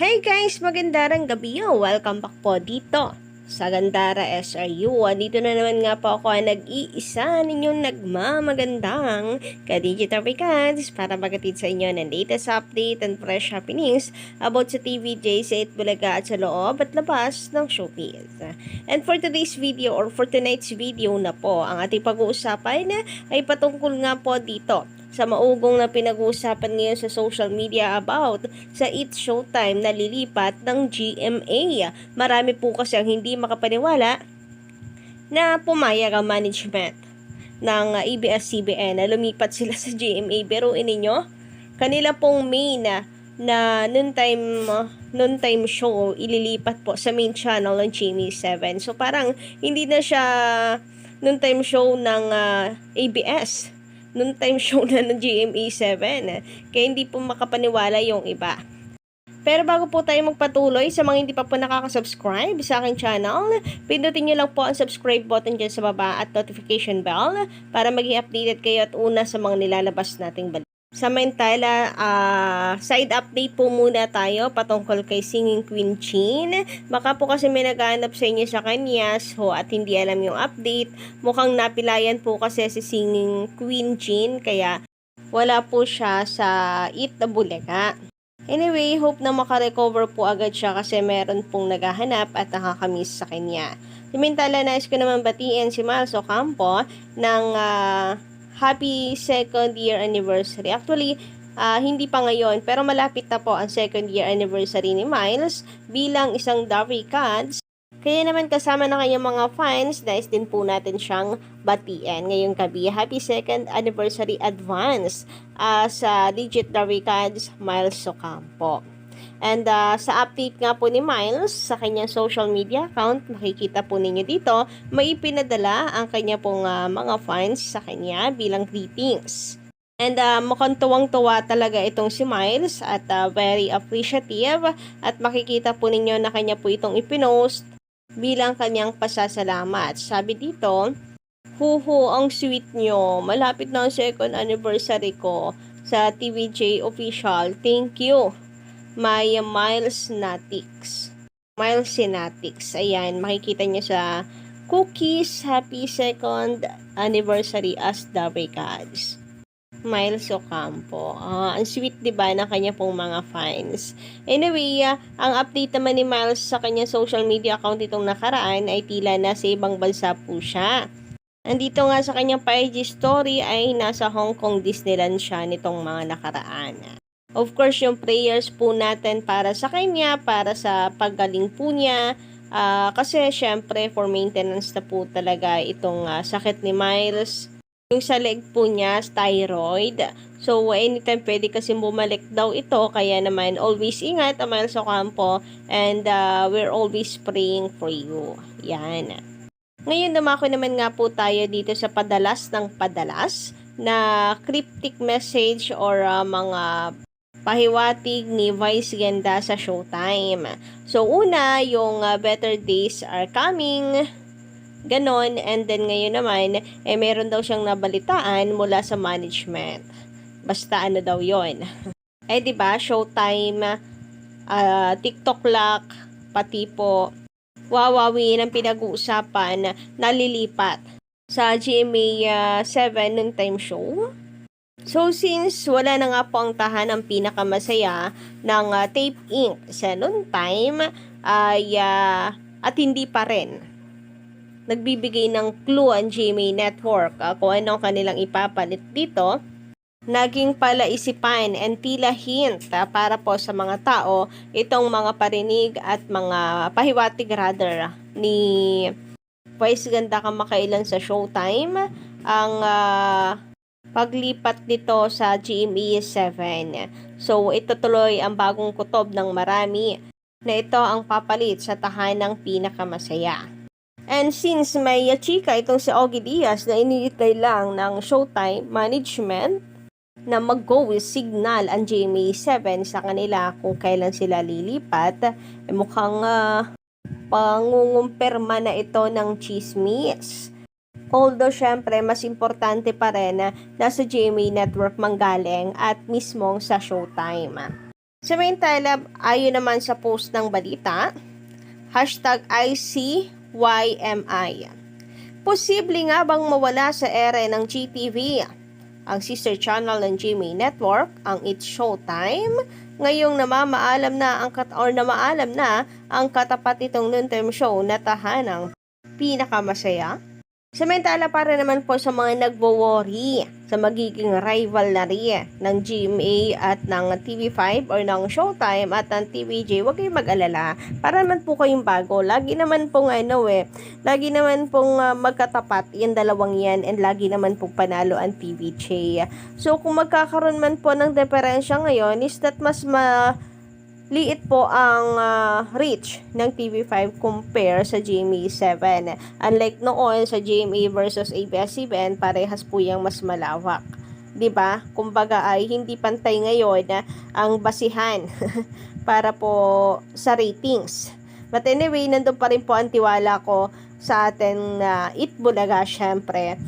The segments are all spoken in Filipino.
Hey guys! Magandang gabi yo! Welcome back po dito sa Gandara SRU. Dito na naman nga po ako nag-iisa ninyong nagmamagandang ka-digital recads para magatid sa inyo ng latest update and fresh happenings about sa TVJ sa Itbulaga at sa loob at labas ng showbiz. And for today's video or for tonight's video na po, ang ating pag-uusapan ay patungkol nga po dito sa maugong na pinag-uusapan ngayon sa social media about sa It's Showtime na lilipat ng GMA. Marami po kasi ang hindi makapaniwala na pumayag ang management ng ABS-CBN na lumipat sila sa GMA. Pero ininyo, kanila pong main na noon time show ililipat po sa main channel ng GMA7. So parang hindi na siya noon time show ng ABS. Noon time show na ng GMA7. Kaya hindi po makapaniwala yung iba. Pero bago po tayo magpatuloy, sa mga hindi pa po nakaka-subscribe sa aking channel, pindutin nyo lang po ang subscribe button dyan sa baba at notification bell para maging updated kayo at una sa mga nilalabas nating balita. Samantala, side update po muna tayo patungkol kay Singing Queen Chin. Baka po kasi may naghahanap sa inyo sa kanya at hindi alam yung update. Mukhang napilayan po kasi si Singing Queen Chin kaya wala po siya sa Itbulaga. Anyway, hope na makarecover po agad siya kasi meron pong naghahanap at nakakamiss sa kanya. Samantala, nais ko naman batiin si Miles Ocampo ng happy second year anniversary. Actually, hindi pa ngayon, pero malapit na po ang second year anniversary ni Miles bilang isang Darry Cats. Kaya naman kasama na kanyang mga fans, nais din po natin siyang batiin ngayong gabi. Happy second anniversary advance sa legit Darry Cats, Miles Ocampo. And sa update nga po ni Miles sa kanyang social media account, makikita po ninyo dito, may ipinadala ang kanya pong mga fans sa kanya bilang greetings. And mukhang tuwang-tuwa talaga itong si Miles at very appreciative at makikita po ninyo na kanya po itong ipinost bilang kanyang pasasalamat. Sabi dito, "Huhu, ang sweet nyo. Malapit na ang second anniversary ko sa TVJ official. Thank you. My Miles Natix." Miles Natix. Ayan, makikita nyo sa cookies. Happy second anniversary as Darry Cats. Miles Ocampo. Ang sweet, diba, ng kanya pong mga fans. Anyway, ang update naman ni Miles sa kanyang social media account itong nakaraan ay tila nasa ibang bansa po siya. Andito nga sa kanyang IG story ay nasa Hong Kong Disneyland siya nitong mga nakaraan. Of course, yung prayers po natin para sa kanya, para sa paggaling po niya, kasi syempre for maintenance na po talaga itong sakit ni Miles. Yung sa leg po niya, thyroid. So, anytime pwede kasi bumalik daw ito. Kaya naman, always ingat, Miles Ocampo. And we're always praying for you. Yan. Ngayon, dumako naman nga po tayo dito sa padalas ng padalas na cryptic message or mga pahiwatig ni Vice Ganda sa Showtime. So, una, yung better days are coming. Ganon, and then ngayon naman, meron daw siyang nabalitaan mula sa management. Basta ano daw yon. Diba, Showtime, TikTok Lock, pati po, Wawawi ng pinag-uusapan na lilipat sa GMA 7 noon time show. So, since wala na nga po ang tahanang pinakamasaya ng Tape Inc. sa noon time, at hindi pa rin nagbibigay ng clue ang GMA Network kung ano kanilang ipapalit dito, naging palaisipan and tila hint para po sa mga tao itong mga parinig at mga pahiwatig rather ni Vice Ganda kamakailan sa Showtime ang paglipat nito sa GMA 7. So, ito tuloy ang bagong kutob ng marami na ito ang papalit sa tahanang pinakamasaya. And since may chika itong si Ogie Diaz na inilitay lang ng Showtime management na mag-go with signal ang GMA 7 sa kanila kung kailan sila lilipat, mukhang pangungumpirma na ito ng chismis. Although, syempre, mas importante pa rin na nasa GMA Network manggaling at mismong sa Showtime. Samantala, ayon naman sa post ng balita, hashtag ICYMI. Posible nga bang mawala sa ere ng GTV ang sister channel ng GMA Network, ang It's Showtime, ngayong namaalam na ang katapat nitong noontime show na tahanang pinakamasaya? Samantala para naman po sa mga nagwo-worry sa magiging rivalry ng GMA at ng TV5 or ng Showtime at ng TVJ, huwag kayong mag-alala. Para naman po kayong bago. Lagi naman pong magkatapat yung dalawang yan and lagi naman pong panalo ang TVJ. So kung magkakaroon man po ng diferensya ngayon is that mas liit po ang reach ng TV5 compare sa GMA7. Unlike noon sa GMA versus ABS-CBN, parehas po yung mas malawak. 'Di ba? Kumbaga ay hindi pantay ngayon ang basihan para po sa ratings. But anyway, nandun pa rin po ang tiwala ko sa atin Itbulaga, syempre.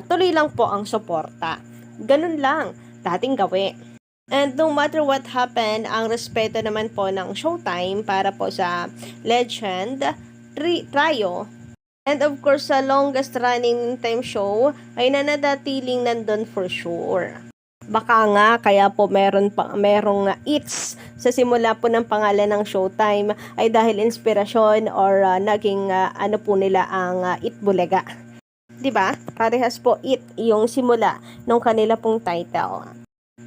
Tuloy lang po ang suporta. Ganun lang dating gawin. And no matter what happened, ang respeto naman po ng Showtime para po sa Legend Trio. And of course, sa longest running time show ay nananatiling nandun for sure. Baka nga kaya po merong It's sa simula po ng pangalan ng Showtime ay dahil inspirasyon or naging ano po nila ang Itbulaga. 'Di ba? Parehas po yung simula ng kanila pong title.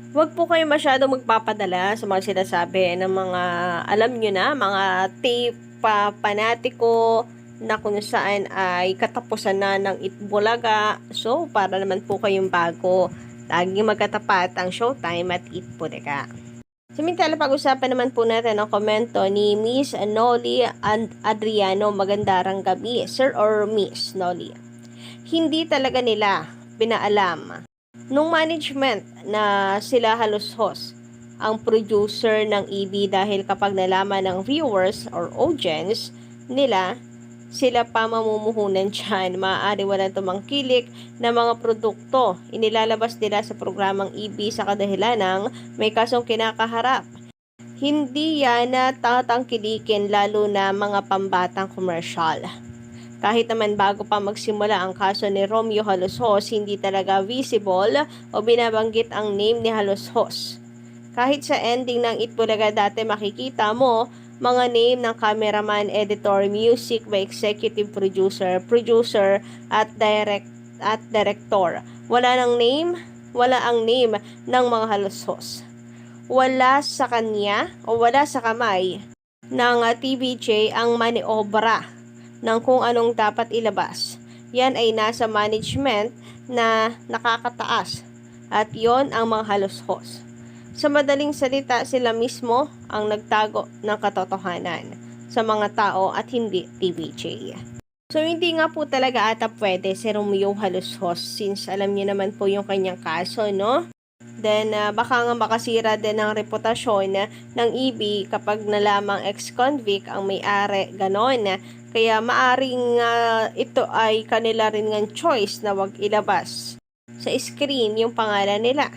Huwag po kayo masyadong magpapadala sa mga sinasabi ng mga, alam nyo na, mga tape panatiko na kung saan ay katapusan na ng Itbulaga. So, para naman po kayong bago, laging magkatapat ang Showtime at Itbulaga. Samantala, pag-usapan naman po natin ang komento ni Miss Noli and Adriano. Magandang gabi, Sir or Miss Noli. Hindi talaga nila pinaalam nung management na sila halos host ang producer ng EB dahil kapag nalaman ng viewers or audience nila, sila pa mamumuhunan dyan. Maaari walang tumangkilik na mga produkto inilalabas nila sa programang EB sa kadahilan ng may kasong kinakaharap. Hindi yan na tatangkilikin lalo na mga pambatang commercial. Kahit naman bago pa magsimula ang kaso ni Romeo Haloshos, hindi talaga visible o binabanggit ang name ni Haloshos. Kahit sa ending ng Itbulaga dati makikita mo mga name ng cameraman, editor, music by executive producer at director. Wala ang name ng mga Haloshos. Wala sa kanya o wala sa kamay ng TVJ ang maniobra ng kung anong dapat ilabas. Yan ay nasa management na nakakataas at yon ang mga Haloshos. Sa madaling salita, sila mismo ang nagtago ng katotohanan sa mga tao at hindi TVJ. So hindi nga po talaga ata pwede si Romeo Haloshos since alam niyo naman po yung kanyang kaso, no? Then, baka nga makasira din ang reputasyon ng EB kapag nalamang ex-convict ang may-ari, ganon. Kaya maaring ito ay kanila rin ng choice na wag ilabas sa screen yung pangalan nila.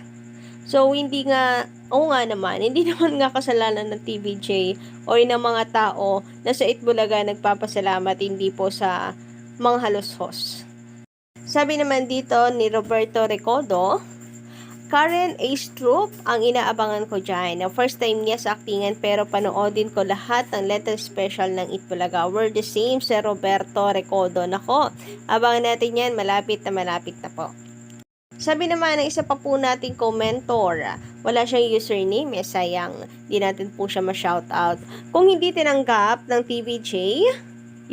So, hindi naman nga kasalanan ng TVJ o ng mga tao na sa Itbulaga nagpapasalamat, hindi po sa mga Haloshos. Sabi naman dito ni Roberto Recodo, Karen Ace Troop ang inaabangan ko dyan. First time niya sa actingan pero panoodin ko lahat ng letter special ng Itbulaga. We're the same, Sir Roberto Recodo. Nako, abangan natin yan. Malapit na po. Sabi naman ng isa pa po nating commentor, wala siyang username, sayang, di natin po siya ma-shoutout. Kung hindi tinanggap ng TVJ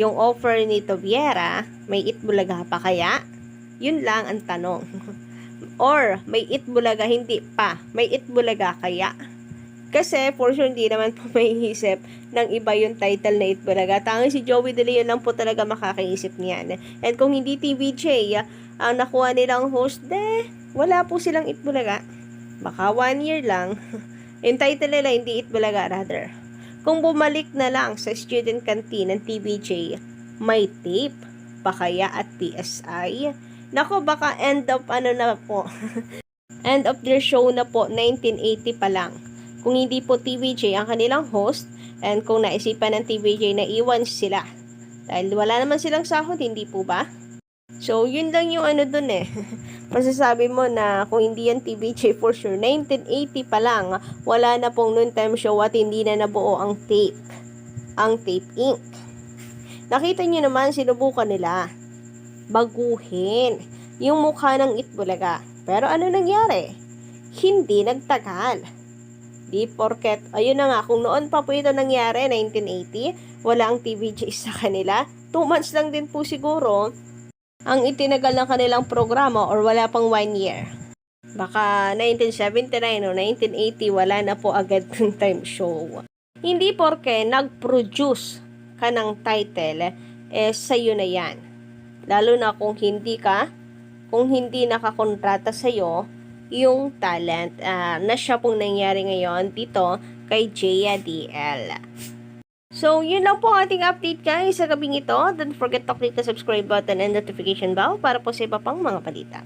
yung offer ni Toviera, may Itbulaga pa kaya? Yun lang ang tanong. Or may Itbulaga, hindi pa. May Itbulaga kaya? Kasi for sure hindi naman po may isip ng iba yung title na Itbulaga. Tanging si Joey De Leon lang po talaga makakaisip niyan. And kung hindi TVJ ang nakuha nilang host, wala po silang Itbulaga. Baka 1 year lang. Yung title nila hindi Itbulaga, rather. Kung bumalik na lang sa student canteen ng TVJ, may tape pa kaya at PSI? Nako, baka end of their show na po 1980 pa lang kung hindi po TVJ ang kanilang host, and kung naisipan ng TVJ na iwan sila. Dahil wala naman silang sahod, hindi po ba? So, yun lang yung ano dun eh. Masasabi mo na kung hindi yan TVJ for sure, 1980 pa lang, wala na pong noontime show at hindi na nabuo ang tape. Ang Tape Inc. Nakita nyo naman, sinubukan nila baguhin yung mukha ng Itbulaga. Pero ano nangyari? Hindi nagtagal. Di porket, ayun na nga, kung noon pa po ito nangyari, 1980, wala ang TVJ sa kanila, 2 months lang din po siguro ang itinagal ng kanilang programa or wala pang 1 year. Baka 1979 o 1980, wala na po agad ng time show. Hindi porke nag-produce ka ng title, sa'yo na yan. Lalo na kung hindi nakakontrata sa'yo yung talent na siya pong nangyari ngayon dito kay Jaya DL. So, yun lang po ating update guys sa gabing ito. Don't forget to click the subscribe button and notification bell para po sa iba pang mga balita.